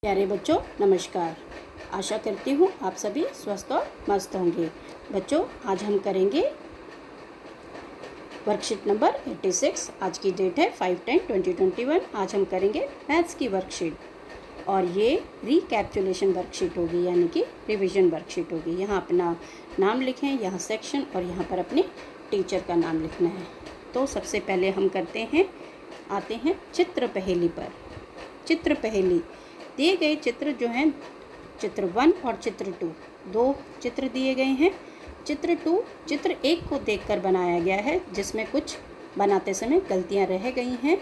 प्यारे बच्चों नमस्कार। आशा करती हूँ आप सभी स्वस्थ और मस्त होंगे। बच्चों आज हम करेंगे वर्कशीट नंबर 86। आज की डेट है 5/10/2021। आज हम करेंगे मैथ्स की वर्कशीट और ये रिकैप्चुलेशन वर्कशीट होगी, यानी कि रिवीजन वर्कशीट होगी। यहाँ अपना नाम लिखें, यहाँ सेक्शन और यहाँ पर अपने टीचर का नाम लिखना है। तो सबसे पहले हम आते हैं चित्र पहेली पर। चित्र पहेली दिए गए चित्र जो हैं, चित्र 1 और चित्र 2, दो चित्र दिए गए हैं। चित्र 2 चित्र 1 को देखकर बनाया गया है, जिसमें कुछ बनाते समय गलतियां रह गई हैं।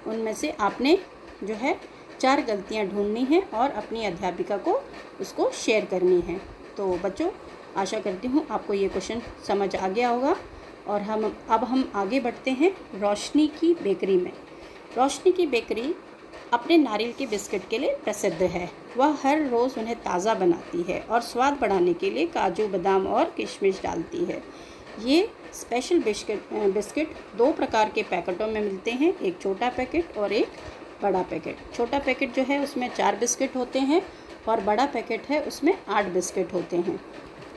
उनमें से आपने जो है 4 गलतियां ढूंढनी हैं और अपनी अध्यापिका को उसको शेयर करनी है। तो बच्चों आशा करती हूँ आपको ये क्वेश्चन समझ आ गया होगा। और हम आगे बढ़ते हैं रोशनी की बेकरी में। रोशनी की बेकरी अपने नारियल के बिस्किट के लिए प्रसिद्ध है। वह हर रोज़ उन्हें ताज़ा बनाती है और स्वाद बढ़ाने के लिए काजू, बादाम और किशमिश डालती है। ये स्पेशल बिस्किट 2 प्रकार के पैकेटों में मिलते हैं, एक छोटा पैकेट और एक बड़ा पैकेट। छोटा पैकेट जो है उसमें 4 बिस्किट होते हैं और बड़ा पैकेट है उसमें 8 बिस्किट होते हैं।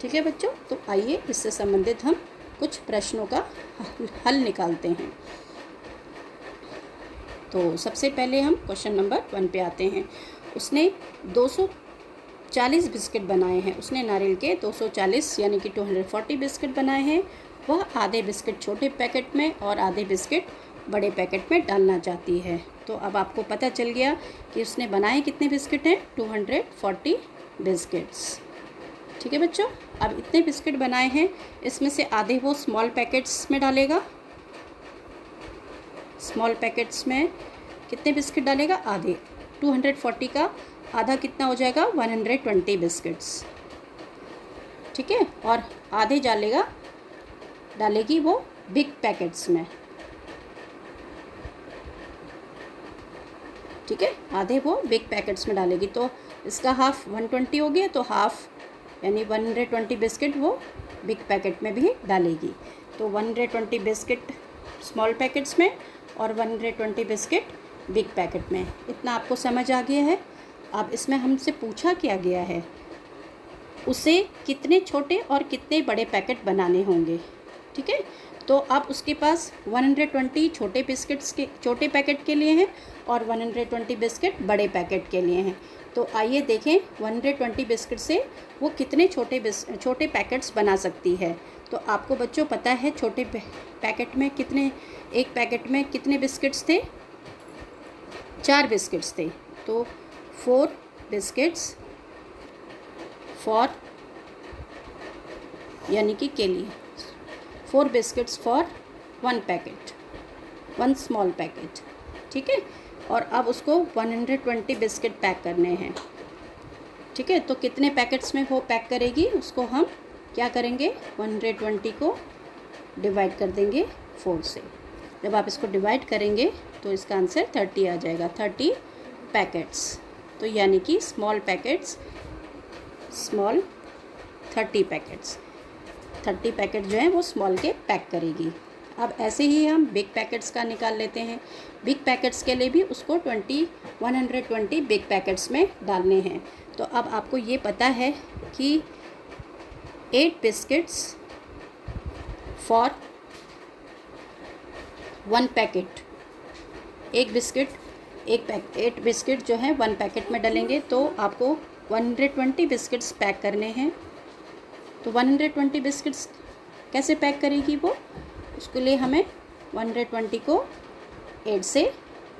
ठीक है बच्चों, तो आइए इससे संबंधित हम कुछ प्रश्नों का हल निकालते हैं। तो सबसे पहले हम क्वेश्चन नंबर 1 पे आते हैं। उसने 240 बिस्किट बनाए हैं। उसने नारियल के 240 यानी कि 240 बिस्किट बनाए हैं। वह आधे बिस्किट छोटे पैकेट में और आधे बिस्किट बड़े पैकेट में डालना चाहती है। तो अब आपको पता चल गया कि उसने बनाए कितने बिस्किट हैं, 240 बिस्किट्स। ठीक है बच्चों, अब इतने बिस्किट बनाए हैं, इसमें से आधे वो स्मॉल पैकेट्स में डालेगा। स्मॉल पैकेट्स में कितने बिस्किट डालेगा, आधे। 240 का आधा कितना हो जाएगा, 120 बिस्किट्स। ठीक है, और आधे डालेगी वो बिग पैकेट्स में। ठीक है, आधे वो बिग पैकेट्स में डालेगी। तो इसका हाफ 120 हो गया, तो हाफ यानी 120 बिस्किट वो बिग पैकेट में भी डालेगी। तो 120 बिस्किट स्मॉल पैकेट्स में और 120 बिस्किट बिग पैकेट में। इतना आपको समझ आ गया है। अब इसमें हमसे पूछा क्या गया है, उसे कितने छोटे और कितने बड़े पैकेट बनाने होंगे। ठीक है, तो अब उसके पास 120 छोटे पैकेट के लिए हैं और 120 बिस्किट बड़े पैकेट के लिए हैं। तो आइए देखें 120 बिस्किट से वो कितने छोटे पैकेट्स बना सकती है। तो आपको बच्चों पता है छोटे पैकेट में एक पैकेट में कितने बिस्किट्स थे, 4 बिस्किट्स थे। तो 4 बिस्किट्स फॉर यानी कि के लिए 4 biscuits for 1 packet, 1 small packet. ठीक है, और अब उसको 120 बिस्किट पैक करने हैं। ठीक है, तो कितने पैकेट्स में वो पैक करेगी, उसको हम क्या करेंगे, 120 को डिवाइड कर देंगे 4 से। जब आप इसको डिवाइड करेंगे तो इसका आंसर 30 आ जाएगा, 30 पैकेट्स। तो यानी कि स्मॉल 30 पैकेट जो हैं वो स्मॉल के पैक करेगी। अब ऐसे ही हम बिग पैकेट्स का निकाल लेते हैं। बिग पैकेट्स के लिए भी उसको 120 बिग पैकेट्स में डालने हैं। तो अब आपको ये पता है कि 8 बिस्किट्स फॉर 1 पैकेट, 8 बिस्किट जो है 1 पैकेट में डालेंगे। तो आपको 120 बिस्किट्स पैक करने हैं। तो 120 बिस्किट्स कैसे पैक करेगी वो, उसके लिए हमें 120 को 8 से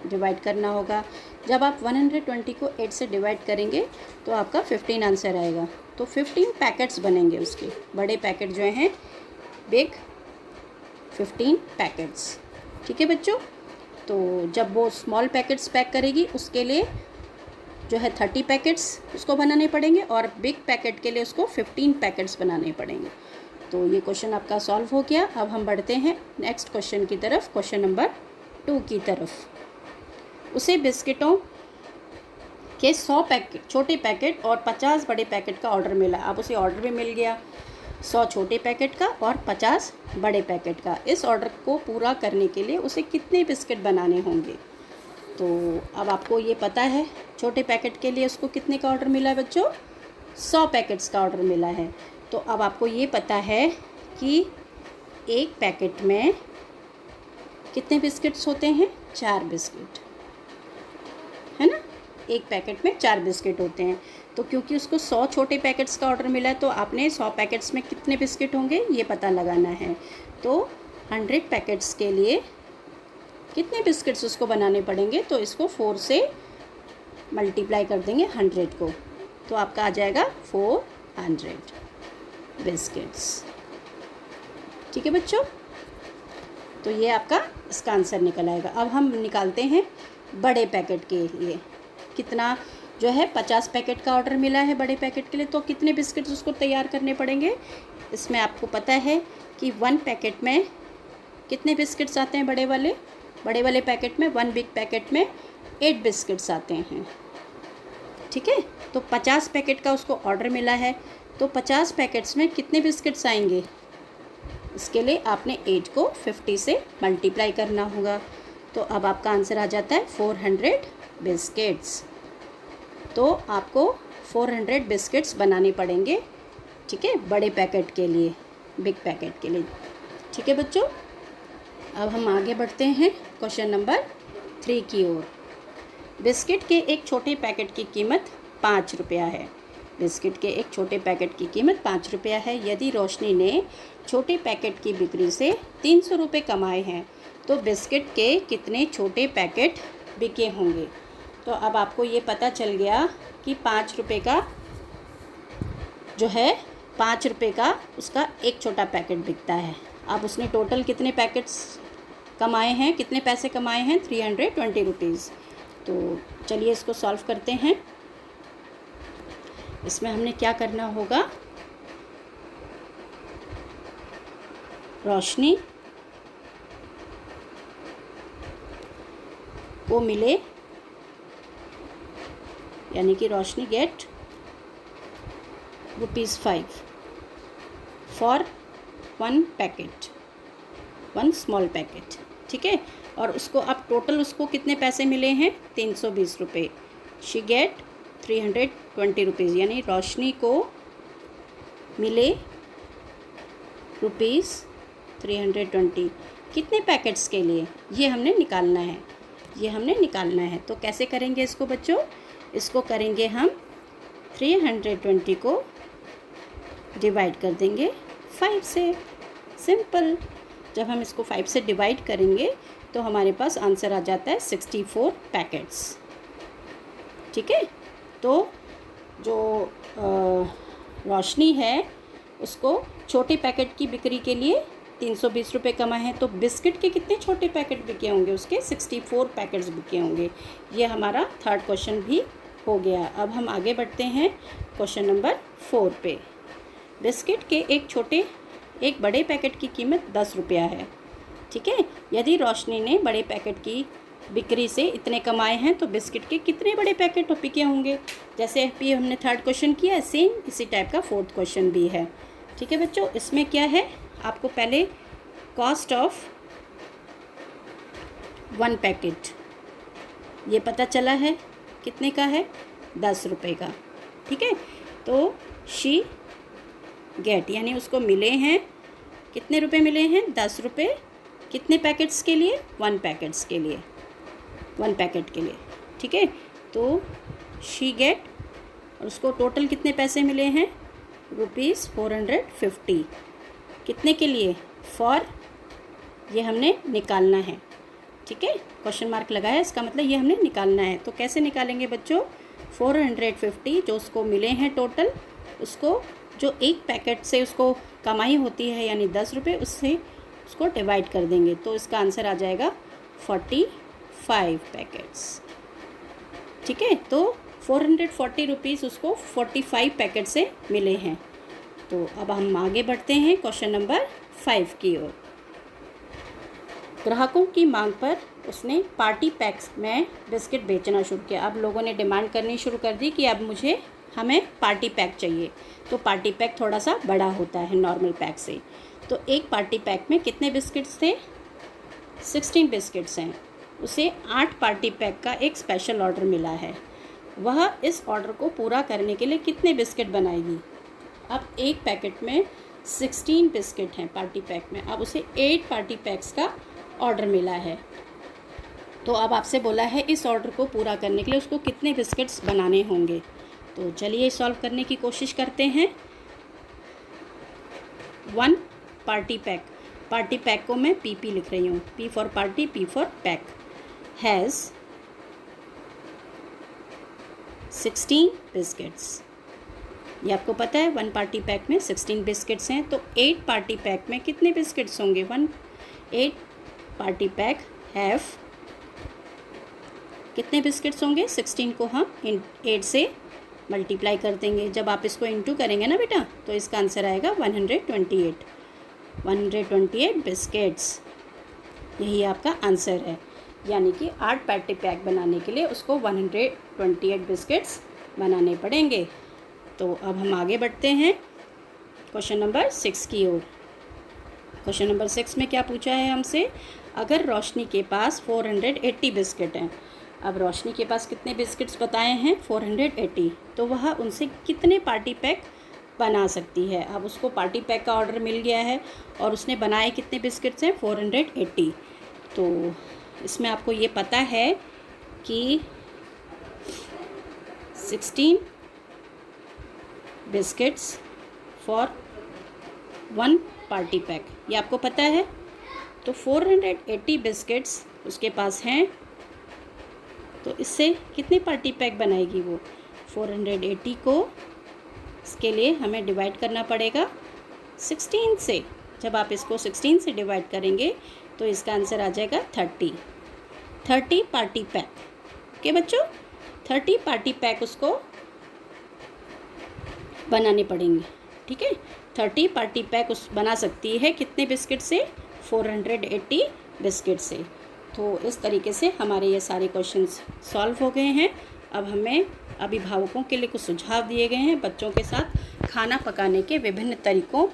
डिवाइड करना होगा। जब आप 120 को 8 से डिवाइड करेंगे तो आपका 15 आंसर आएगा। तो 15 पैकेट्स बनेंगे उसके, बड़े पैकेट जो हैं बिग 15 पैकेट्स। ठीक है बच्चों, तो जब वो स्मॉल पैकेट्स पैक करेगी उसके लिए जो है 30 पैकेट्स उसको बनाने पड़ेंगे और बिग पैकेट के लिए उसको 15 पैकेट्स बनाने पड़ेंगे। तो ये क्वेश्चन आपका सॉल्व हो गया। अब हम बढ़ते हैं नेक्स्ट क्वेश्चन की तरफ, क्वेश्चन नंबर 2 की तरफ। उसे बिस्किटों के 100 छोटे पैकेट और 50 बड़े पैकेट का ऑर्डर मिला। अब उसे ऑर्डर भी मिल गया 100 छोटे पैकेट का और 50 बड़े पैकेट का। इस ऑर्डर को पूरा करने के लिए उसे कितने बिस्किट बनाने होंगे। तो अब आपको ये पता है छोटे पैकेट के लिए उसको कितने का ऑर्डर मिला है बच्चों? 100 पैकेट्स का ऑर्डर मिला है। तो अब आपको ये पता है कि एक पैकेट में कितने बिस्किट्स होते हैं? 4 बिस्किट, है ना। एक पैकेट में 4 बिस्किट होते हैं। तो क्योंकि उसको 100 छोटे पैकेट्स का ऑर्डर मिला है तो आपने 100 पैकेट्स में कितने बिस्किट होंगे ये पता लगाना है। तो 100 पैकेट्स के लिए कितने बिस्किट्स उसको बनाने पड़ेंगे? तो इसको 4 से मल्टीप्लाई कर देंगे 100 को, तो आपका आ जाएगा 400 बिस्किट्स। ठीक है बच्चों, तो ये आपका इसका आंसर निकल आएगा। अब हम निकालते हैं बड़े पैकेट के लिए। कितना जो है 50 पैकेट का ऑर्डर मिला है बड़े पैकेट के लिए, तो कितने बिस्किट्स उसको तैयार करने पड़ेंगे? इसमें आपको पता है कि 1 पैकेट में कितने बिस्किट्स आते हैं? बड़े वाले पैकेट में 1 बिग पैकेट में 8 बिस्किट्स आते हैं। ठीक है, तो 50 पैकेट का उसको ऑर्डर मिला है, तो 50 पैकेट्स में कितने बिस्किट्स आएंगे? इसके लिए आपने 8 को 50 से मल्टीप्लाई करना होगा। तो अब आपका आंसर आ जाता है 400 बिस्किट्स। तो आपको 400 बिस्किट्स बनाने पड़ेंगे, ठीक है, बड़े पैकेट के लिए, बिग पैकेट के लिए। ठीक है बच्चों, अब हम आगे बढ़ते हैं क्वेश्चन नंबर 3 की ओर। बिस्किट के एक छोटे पैकेट की कीमत 5 रुपया है। बिस्किट के एक छोटे पैकेट की कीमत 5 रुपया है। यदि रोशनी ने छोटे पैकेट की बिक्री से 300 रुपये कमाए हैं तो बिस्किट के कितने छोटे पैकेट बिके होंगे? तो अब आपको ये पता चल गया कि 5 रुपये का जो है 5 रुपये का उसका एक छोटा पैकेट बिकता है। अब उसने टोटल कितने पैकेट्स कमाए हैं, कितने पैसे कमाए हैं? 320 रुपीज़। तो चलिए इसको सॉल्व करते हैं। इसमें हमने क्या करना होगा? रोशनी को मिले, यानी कि Roshni get ₹5 for 1 packet, 1 small packet. ठीक है, और उसको अब टोटल उसको कितने पैसे मिले हैं? 320 रुपये। शी गेट 320 रुपीज़, यानी रोशनी को मिले ₹320 कितने पैकेट्स के लिए? ये हमने निकालना है। तो कैसे करेंगे इसको बच्चों? इसको करेंगे हम 320 को डिवाइड कर देंगे 5 से। सिंपल। जब हम इसको 5 से डिवाइड करेंगे तो हमारे पास आंसर आ जाता है 64 पैकेट्स। ठीक है, तो जो रोशनी है उसको छोटे पैकेट की बिक्री के लिए 320 रुपये कमाए हैं, तो बिस्किट के कितने छोटे पैकेट बिके होंगे? उसके 64 पैकेट्स बिके होंगे। ये हमारा थर्ड क्वेश्चन भी हो गया। अब हम आगे बढ़ते हैं क्वेश्चन नंबर 4 पे। बिस्किट के एक बड़े पैकेट की कीमत 10 रुपया है। ठीक है, यदि रोशनी ने बड़े पैकेट की बिक्री से इतने कमाए हैं तो बिस्किट के कितने बड़े पैकेट बिके होंगे? जैसे अभी हमने थर्ड क्वेश्चन किया है, सेम इसी टाइप का फोर्थ क्वेश्चन भी है। ठीक है बच्चों, इसमें क्या है? आपको पहले कॉस्ट ऑफ 1 पैकेट ये पता चला है कितने का है? 10 रुपये का। ठीक है, तो शी गेट, यानी उसको मिले हैं कितने रुपए मिले हैं? 10 रुपये। कितने पैकेट्स के लिए? 1 पैकेट्स के लिए, 1 पैकेट के लिए। ठीक है, तो शी गेट, और उसको टोटल कितने पैसे मिले हैं? ₹450। कितने के लिए? फॉर, ये हमने निकालना है। ठीक है, क्वेश्चन मार्क लगाया, इसका मतलब ये हमने निकालना है। तो कैसे निकालेंगे बच्चों? 450 जो उसको मिले हैं टोटल, उसको जो एक पैकेट से उसको कमाई होती है यानी 10 रुपये, उससे उसको डिवाइड कर देंगे। तो इसका आंसर आ जाएगा 45 पैकेट्स। ठीक है, तो 440 रुपीज़ उसको 45 पैकेट से मिले हैं। तो अब हम आगे बढ़ते हैं क्वेश्चन नंबर 5 की ओर। ग्राहकों की मांग पर उसने पार्टी पैक्स में बिस्किट बेचना शुरू किया। अब लोगों ने डिमांड करनी शुरू कर दी कि अब हमें पार्टी पैक चाहिए। तो पार्टी पैक थोड़ा सा बड़ा होता है नॉर्मल पैक से। तो एक पार्टी पैक में कितने बिस्किट्स थे? 16 बिस्किट्स हैं। उसे 8 पार्टी पैक का एक स्पेशल ऑर्डर मिला है। वह इस ऑर्डर को पूरा करने के लिए कितने बिस्किट बनाएगी। अब एक पैकेट में 16 बिस्किट हैं पार्टी पैक में, अब उसे 8 पार्टी पैक्स का ऑर्डर मिला है। तो अब आपसे बोला है इस ऑर्डर को पूरा करने के लिए उसको कितने बिस्किट्स बनाने होंगे। तो चलिए सॉल्व करने की कोशिश करते हैं। 1 पार्टी पैक, पार्टी पैक को मैं PP लिख रही हूँ, P for party, P for pack, has 16 biscuits. ये आपको पता है 1 पार्टी पैक में 16 बिस्किट्स हैं, तो 8 पार्टी पैक में कितने बिस्किट्स होंगे। 8 पार्टी पैक हैव कितने बिस्किट्स होंगे। 16 को हम 8 से मल्टीप्लाई कर देंगे। जब आप इसको इंटू करेंगे ना बेटा, तो इसका आंसर आएगा 128 बिस्किट्स। यही आपका आंसर है, यानी कि 8 पार्टी पैक बनाने के लिए उसको 128 बिस्किट्स बनाने पड़ेंगे। तो अब हम आगे बढ़ते हैं क्वेश्चन नंबर 6 की ओर। क्वेश्चन नंबर 6 में क्या पूछा है हमसे, अगर रोशनी के पास 480 बिस्किट हैं। अब रोशनी के पास कितने बिस्किट्स बताए हैं, 480, तो वह उनसे कितने पार्टी पैक बना सकती है। अब उसको पार्टी पैक का ऑर्डर मिल गया है और उसने बनाए कितने बिस्किट्स हैं, 480। तो इसमें आपको ये पता है कि 16 बिस्किट्स फॉर 1 पार्टी पैक, ये आपको पता है। तो 480 बिस्किट्स उसके पास हैं, तो इससे कितने पार्टी पैक बनाएगी वो। 480 को इसके लिए हमें डिवाइड करना पड़ेगा 16 से। जब आप इसको 16 से डिवाइड करेंगे तो इसका आंसर आ जाएगा 30 पार्टी पैक। ओके बच्चों, 30 पार्टी पैक उसको बनाने पड़ेंगे। ठीक है, 30 पार्टी पैक उस बना सकती है कितने बिस्किट से, 480 बिस्किट से। तो इस तरीके से हमारे ये सारे क्वेश्चंस सॉल्व हो गए हैं। अब हमें अभिभावकों के लिए कुछ सुझाव दिए गए हैं बच्चों के साथ खाना पकाने के विभिन्न तरीकों,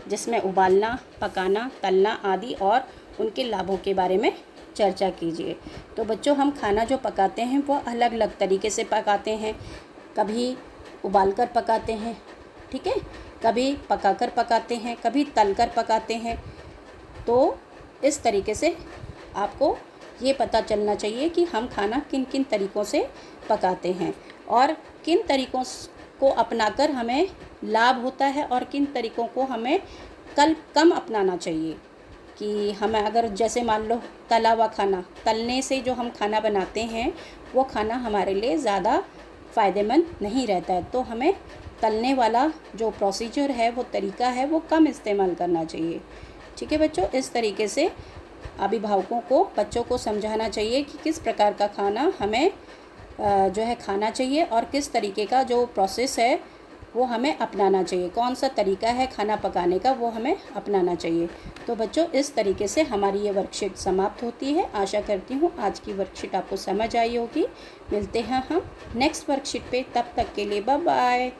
जिसमें उबालना, पकाना, तलना आदि और उनके लाभों के बारे में चर्चा कीजिए। तो बच्चों, हम खाना जो पकाते हैं वो अलग अलग तरीके से पकाते हैं। कभी उबालकर पकाते हैं, ठीक है, कभी पकाकर पकाते हैं, कभी तलकर पकाते हैं। तो इस तरीके से आपको ये पता चलना चाहिए कि हम खाना किन किन तरीक़ों से पकाते हैं और किन तरीक़ों को अपनाकर हमें लाभ होता है और किन तरीक़ों को हमें कम अपनाना चाहिए। कि हमें अगर जैसे मान लो तला हुआ खाना, तलने से जो हम खाना बनाते हैं वो खाना हमारे लिए ज़्यादा फ़ायदेमंद नहीं रहता है, तो हमें तलने वाला जो प्रोसीजर है, वो तरीका है, वो कम इस्तेमाल करना चाहिए। ठीक है बच्चों, इस तरीके से अभिभावकों को बच्चों को समझाना चाहिए कि किस प्रकार का खाना हमें जो है खाना चाहिए और किस तरीके का जो प्रोसेस है वो हमें अपनाना चाहिए। कौन सा तरीका है खाना पकाने का वो हमें अपनाना चाहिए। तो बच्चों, इस तरीके से हमारी ये वर्कशीट समाप्त होती है। आशा करती हूँ आज की वर्कशीट आपको समझ आई होगी। मिलते हैं हम नेक्स्ट वर्कशीट पे, तब तक के लिए बाय बाय।